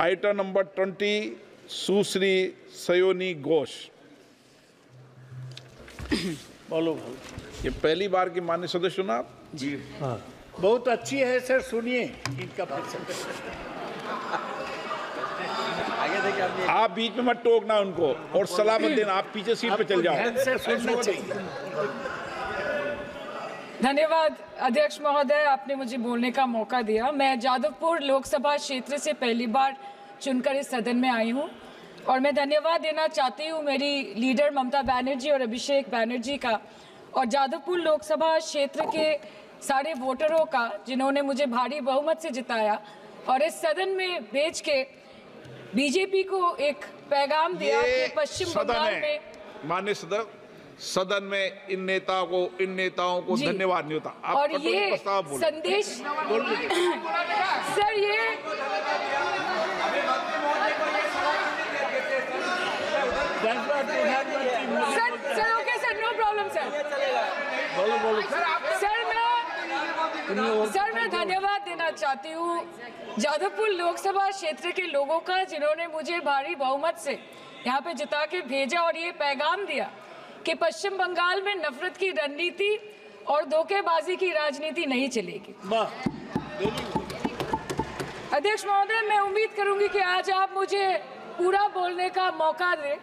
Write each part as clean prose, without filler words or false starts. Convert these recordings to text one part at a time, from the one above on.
Item number 20 सुश्री सयोनी घोष। बोलो। ये पहली बार की माननीय सदस्य सुना आप? जी हाँ, बहुत अच्छी है सर, सुनिए इनका आप बीच में मत टोकना उनको और सलाह मत देना, आप पीछे सीट पे चल जाओ। धन्यवाद अध्यक्ष महोदय, आपने मुझे बोलने का मौका दिया। मैं जादवपुर लोकसभा क्षेत्र से पहली बार चुनकर इस सदन में आई हूं और मैं धन्यवाद देना चाहती हूं मेरी लीडर ममता बनर्जी और अभिषेक बनर्जी का और जादवपुर लोकसभा क्षेत्र के सारे वोटरों का जिन्होंने मुझे भारी बहुमत से जिताया और इस सदन में भेज के बीजेपी को एक पैगाम दिया कि पश्चिम बंगाल में माननीय सदन में इन नेताओं को धन्यवाद नहीं होता। आप और ये संदेश सर, ये sir okay sir, no problem sir. Sir मैं धन्यवाद देना चाहती हूँ जादवपुर लोकसभा क्षेत्र के लोगों का जिन्होंने मुझे भारी बहुमत से यहाँ पे जिता के भेजा और ये पैगाम दिया कि पश्चिम बंगाल में नफरत की रणनीति और धोखेबाजी की राजनीति नहीं चलेगी। अध्यक्ष महोदय, मैं उम्मीद करूंगी कि आज आप मुझे पूरा बोलने का मौका दें,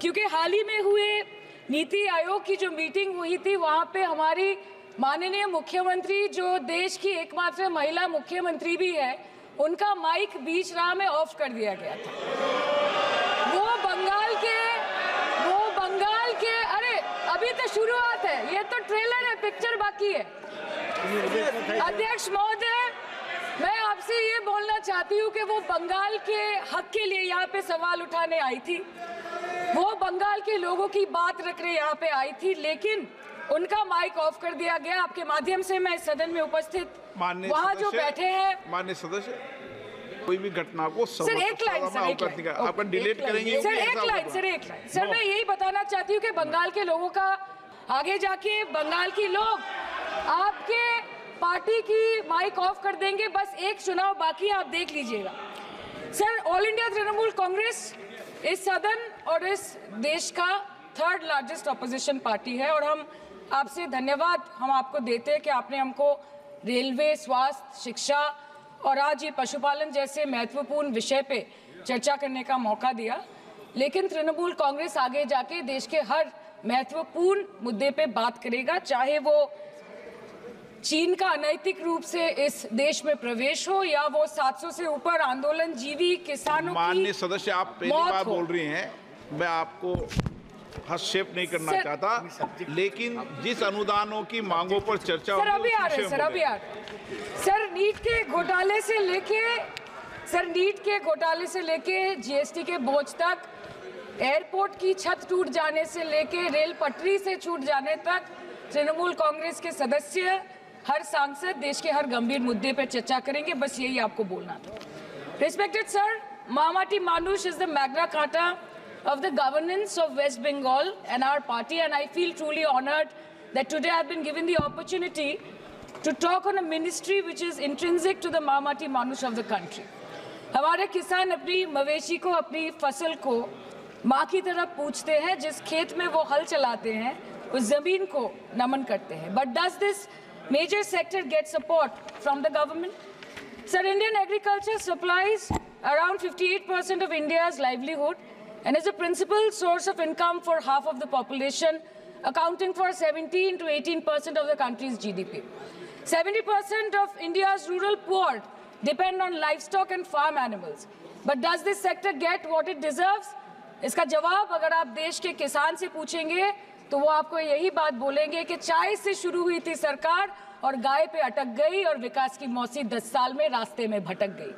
क्योंकि हाल ही में हुए नीति आयोग की जो मीटिंग हुई थी वहां पे हमारी माननीय मुख्यमंत्री, जो देश की एकमात्र महिला मुख्यमंत्री भी है, उनका माइक बीच राह में ऑफ कर दिया गया था। वो बंगाल के अरे अभी तो शुरुआत है, ये तो ट्रेलर है, पिक्चर बाकी है। अध्यक्ष महोदय, मैं आपसे ये बोलना चाहती हूँ कि वो बंगाल के हक के लिए यहाँ पे सवाल उठाने आई थी, वो बंगाल के लोगों की बात रखने यहाँ पे आई थी, लेकिन उनका माइक ऑफ कर दिया गया। आपके माध्यम से मैं इस सदन में उपस्थित वहाँ जो बैठे हैं माननीय सदस्य, कोई भी घटना को सर एक लाइन आपका डिलीट करेंगे सर, एक लाइन सर मैं यही बताना चाहती हूँ कि बंगाल के लोगों का आगे जाके बंगाल की लोग आपके पार्टी की माइक ऑफ कर देंगे। बस एक चुनाव बाकी है, आप देख लीजिएगा। Sir, all India Trinamool Congress इस सदन और इस देश का थर्ड लार्जेस्ट ऑपोजिशन पार्टी है और हम आपसे धन्यवाद हम आपको देते हैं कि आपने हमको रेलवे, स्वास्थ्य, शिक्षा और आज ये पशुपालन जैसे महत्वपूर्ण विषय पे चर्चा करने का मौका दिया। लेकिन तृणमूल कांग्रेस आगे जाके देश के हर महत्वपूर्ण मुद्दे पे बात करेगा, चाहे वो चीन का अनैतिक रूप से इस देश में प्रवेश हो या वो 700 से ऊपर आंदोलन जीवी किसानों की। माननीय सदस्य, आप पहली बार बोल रही हैं, मैं आपको हस्तक्षेप नहीं करना चाहता, लेकिन जिस अनुदानों की मांगों पर चर्चा सर अभी आ रहे हैं सर नीट के घोटाले से लेके जीएसटी के बोझ तक, एयरपोर्ट की छत टूट जाने से लेके रेल पटरी से छूट जाने तक तृणमूल कांग्रेस के सदस्य, हर सांसद देश के हर गंभीर मुद्दे पर चर्चा करेंगे। बस यही आपको बोलना था। Respected sir, Mamati Manush is the Magna Carta of the governance of West Bengal and our party, and I feel truly honored that today I've been given the opportunity to talk on a ministry which is intrinsic to the Mamati Manush of the country. हमारे किसान अपनी मवेशी को, अपनी फसल को माँ की तरह पूछते हैं, जिस खेत में वो हल चलाते हैं उस जमीन को नमन करते हैं। But does this major sector get support from the government? Sir, Indian agriculture supplies around 58% of India's livelihood and is a principal source of income for half of the population, accounting for 17 to 18% of the country's GDP. 70% of India's rural poor depend on livestock and farm animals. But does this sector get what it deserves? इसका जवाब अगर आप देश के किसान से पूछेंगे तो वो आपको यही बात बोलेंगे कि चाय से शुरू हुई थी सरकार और गाय पे अटक गई और विकास की मौसी 10 साल में रास्ते में भटक गई।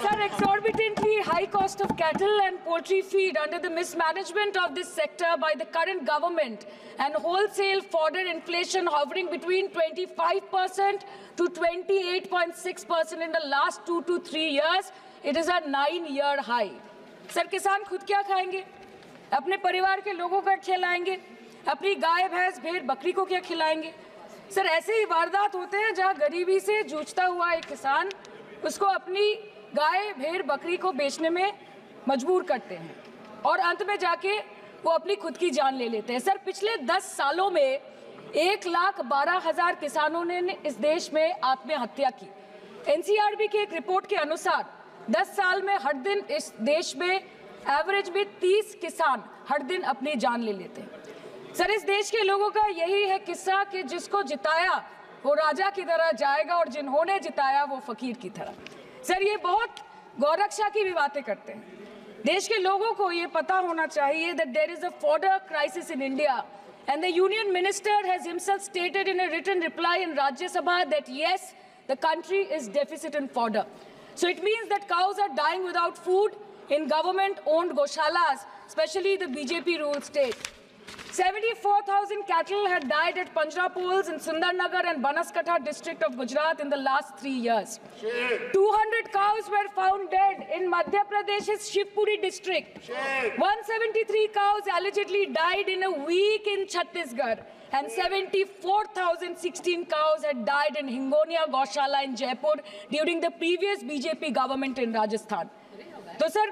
Sir, exorbitantly high cost of cattle and poultry feed under the mismanagement of this sector by the current government and wholesale fodder inflation hovering between 25% to 28.6% in the last 2 to 3 years, it is a 9-year high. Sir, किसान खुद क्या खाएंगे? अपने परिवार के लोगों का खिलाएंगे? अपनी गाय, भैंस, भेड़, बकरी को क्या खिलाएंगे? सर, ऐसे ही वारदात होते हैं जहां गरीबी से जूझता हुआ एक किसान उसको अपनी गाय भेड़ बकरी को बेचने में मजबूर करते हैं और अंत में जाके वो अपनी खुद की जान ले लेते हैं। सर, पिछले 10 सालों में 1,12,000 किसानों ने इस देश में आत्महत्या की। एनसीआरबी की एक रिपोर्ट के अनुसार 10 साल में हर दिन इस देश में एवरेज में 30 किसान हर दिन अपनी जान ले लेते हैं। सर, इस देश के लोगों का यही है किस्सा कि जिसको जिताया वो राजा की तरह जाएगा और जिन्होंने जिताया वो फकीर की तरह। सर, ये बहुत गौरक्षा की भी बातें करते हैं। देश के लोगों को ये पता होना चाहिए that there is a fodder crisis in India, and the Union Minister has himself stated in a written reply in Rajya Sabha that yes, the country is deficit in fodder. So it means that cows are dying without food in government-owned goshalas, especially the BJP-ruled state. 74,000 cattle had died at Panjrapols in Sundarnagar and Banaskantha district of Gujarat in the last 3 years. 200 cows were found dead in Madhya Pradesh's Shivpuri district. 173 cows allegedly died in a week in Chhattisgarh. And 74,016 cows had died in Hingonia Gaushala in Jaipur during the previous BJP government in Rajasthan. तो sir,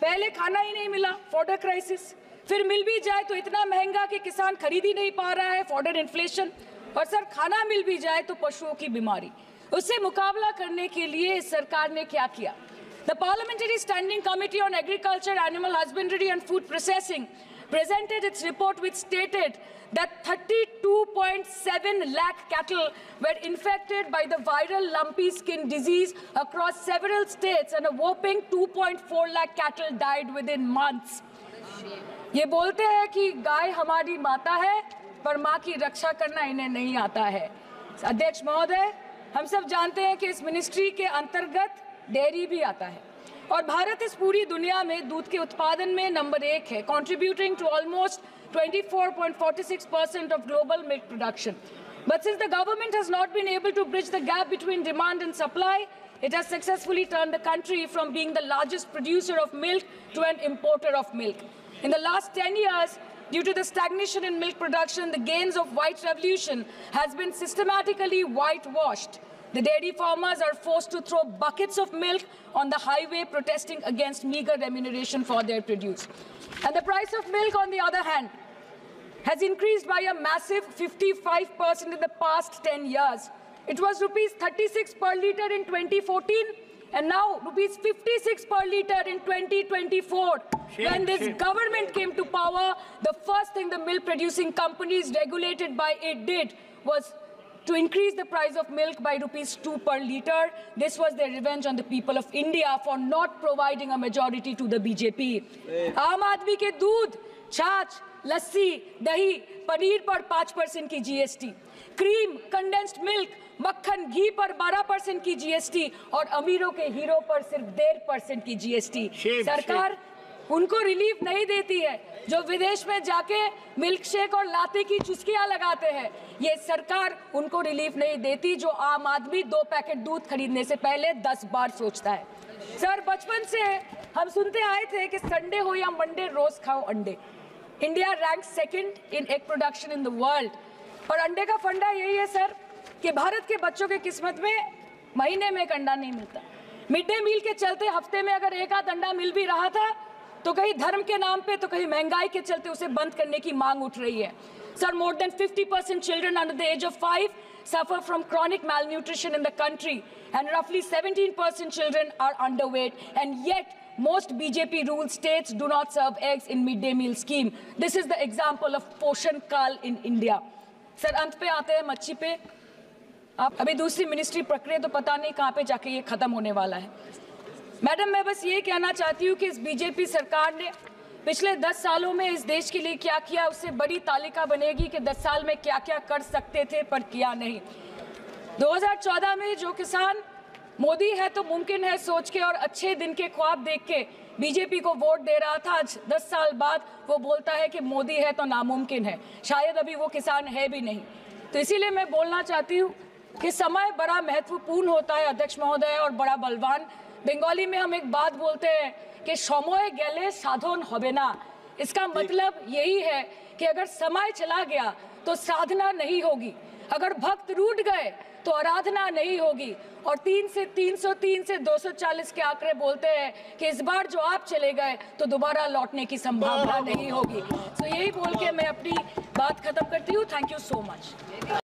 पहले खाना ही नहीं मिला, fodder crisis, फिर मिल भी जाए तो इतना महंगा कि किसान खरीद ही नहीं पा रहा है, फॉडर इन्फ्लेशन, और सर खाना मिल भी जाए तो पशुओं की बीमारी। उससे मुकाबला करने के लिए इस सरकार ने क्या किया? The Parliamentary Standing Committee on Agriculture, Animal Husbandry and Food Processing presented its report which stated that 32.7 lakh cattle were infected by the viral lumpy skin disease across several states and a whopping 2.4 lakh cattle died within months. ये बोलते हैं कि गाय हमारी माता है पर माँ की रक्षा करना इन्हें नहीं आता है। अध्यक्ष महोदय, हम सब जानते हैं कि इस मिनिस्ट्री के अंतर्गत डेयरी भी आता है और भारत इस पूरी दुनिया में दूध के उत्पादन में नंबर 1 है, contributing to almost 24.46% of global milk production. But since the government has not been able to bridge the gap between demand and supply, it has successfully turned the country from being the largest producer of milk to an importer of milk. In the last 10 years, due to the stagnation in milk production, the gains of white revolution has been systematically whitewashed. The dairy farmers are forced to throw buckets of milk on the highway protesting against meager remuneration for their produce. And the price of milk, on the other hand, has increased by a massive 55% in the past 10 years. It was rupees 36 per litre in 2014 and now rupees 56 per litre in 2024. When this government came to power, the first thing the milk producing companies regulated by it did was to increase the price of milk by rupees 2 per litre. This was their revenge on the people of India for not providing a majority to the BJP. आम आदमी के दूध, छाछ, लस्सी, दही, पनीर पर 5% की GST, cream, condensed milk, मक्खन, घी पर 12% की GST और अमीरों के हीरो पर सिर्फ 1.5% की GST। सरकार उनको रिलीफ नहीं देती है जो विदेश में जाके मिल्क शेक और लाते की चुस्कियां लगाते हैं। ये सरकार उनको रिलीफ नहीं देती जो आम आदमी 2 पैकेट दूध खरीदने से पहले 10 बार सोचता है। सर, बचपन से हम सुनते आए थे कि संडे हो या मंडे रोज खाओ अंडे। India rank 2nd in egg production in the world और अंडे का फंडा यही है सर कि भारत के बच्चों के किस्मत में महीने में एक अंडा नहीं मिलता। मिड डे मील के चलते हफ्ते में अगर एक आध अंडा मिल भी रहा था तो कहीं धर्म के नाम पे तो कहीं महंगाई के चलते उसे बंद करने की मांग उठ रही है। Sir, more than 50% children under the age of 5 suffer from chronic malnutrition in the country and roughly 17% children are underweight, and yet most BJP ruled states do not serve eggs in midday meal scheme. This is the example of Poshan Kal in India. Sir, अंत पे आते हैं मच्छी पे। आप अभी दूसरी ministry प्रक्रिया तो पता नहीं कहाँ पे जाके ये खत्म होने वाला है। मैडम, मैं बस ये कहना चाहती हूँ कि इस बीजेपी सरकार ने पिछले 10 सालों में इस देश के लिए क्या किया, उससे बड़ी तालिका बनेगी कि 10 साल में क्या क्या कर सकते थे पर किया नहीं। 2014 में जो किसान मोदी है तो मुमकिन है सोच के और अच्छे दिन के ख्वाब देख के बीजेपी को वोट दे रहा था, आज 10 साल बाद वो बोलता है कि मोदी है तो नामुमकिन है। शायद अभी वो किसान है भी नहीं। तो इसीलिए मैं बोलना चाहती हूँ कि समय बड़ा महत्वपूर्ण होता है अध्यक्ष महोदय और बड़ा बलवान। बंगाली में हम एक बात बोलते हैं कि समय गेले साधन होबे ना। इसका मतलब यही है कि अगर समय चला गया तो साधना नहीं होगी। अगर भक्त रूठ गए तो आराधना नहीं होगी। और 303 से 240 के आंकड़े बोलते हैं कि इस बार जो आप चले गए तो दोबारा लौटने की संभावना नहीं होगी। तो यही बोल के मैं अपनी बात खत्म करती हूँ। Thank you so much.